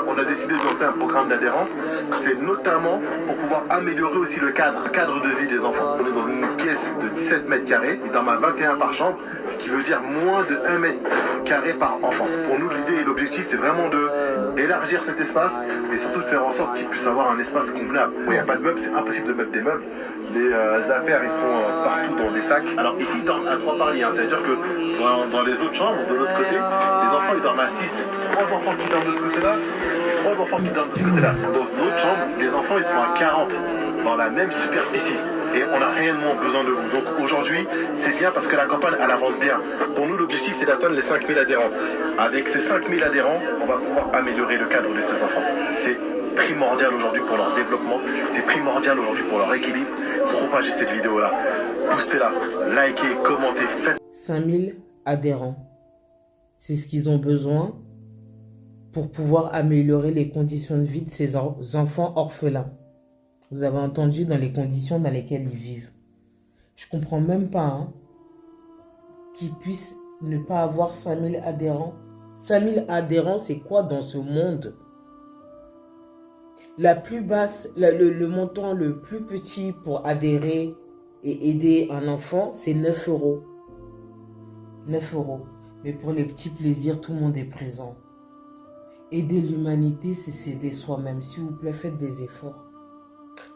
on a décidé de lancer un programme d'adhérents. C'est notamment pour pouvoir améliorer aussi le cadre de vie des enfants. On est dans une pièce de 17 mètres carrés, et dans ma 21 par chambre, ce qui veut dire moins de 1 mètre carré par enfant. Pour nous, l'idée et l'objectif, c'est vraiment d'élargir cet espace et surtout de faire en sorte qu'ils puissent avoir un espace convenable. Il n'y a pas de meubles, c'est impossible de mettre des meubles. Les affaires, ils sont partout dans des sacs. Alors ici, ils dorment à 3 par lit. C'est-à-dire que dans les autres chambres, de l'autre côté, les enfants, ils dorment à 6. 3 enfants qui dorment de ce côté-là, 3 enfants qui dorment de ce côté-là. Dans une autre chambre, les enfants, ils sont à 40 dans la même superficie. Et on a réellement besoin de vous. Donc aujourd'hui, c'est bien parce que la campagne, elle avance bien. Pour nous, l'objectif, c'est d'atteindre les 5000 adhérents. Avec ces 5000 adhérents, on va pouvoir améliorer le cadre de ces enfants. C'est primordial aujourd'hui pour leur développement. C'est primordial aujourd'hui pour leur équilibre. Propagez cette vidéo-là. Boostez-la. Likez, commentez, faites. 5000 adhérents. C'est ce qu'ils ont besoin pour pouvoir améliorer les conditions de vie de ces enfants orphelins. Vous avez entendu, dans les conditions dans lesquelles ils vivent. Je ne comprends même pas qu'ils puissent ne pas avoir 5000 adhérents. 5000 adhérents, c'est quoi dans ce monde? La plus basse, le montant le plus petit pour adhérer et aider un enfant, c'est 9 euros. 9 euros. Mais pour les petits plaisirs, tout le monde est présent. Aider l'humanité, c'est s'aider soi-même. S'il vous plaît, faites des efforts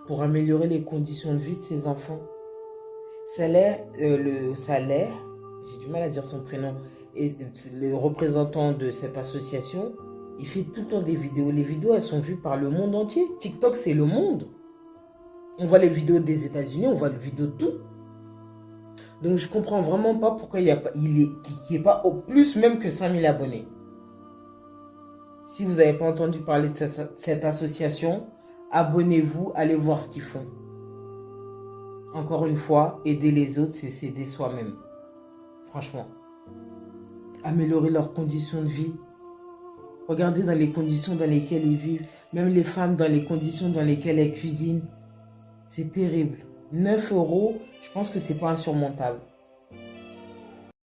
pour améliorer les conditions de vie de ces enfants. Le salaire, j'ai du mal à dire son prénom, et le représentant de cette association, il fait tout le temps des vidéos. Les vidéos, elles sont vues par le monde entier. TikTok, c'est le monde. On voit les vidéos des États-Unis, on voit les vidéos de tout. Donc, je ne comprends vraiment pas pourquoi il n'y ait pas au plus même que 5000 abonnés. Si vous n'avez pas entendu parler de cette association, abonnez-vous, allez voir ce qu'ils font. Encore une fois, aider les autres, c'est s'aider soi-même. Franchement. Améliorer leurs conditions de vie. Regardez dans les conditions dans lesquelles ils vivent. Même les femmes dans les conditions dans lesquelles elles cuisinent. C'est terrible. 9 euros, je pense que c'est pas insurmontable.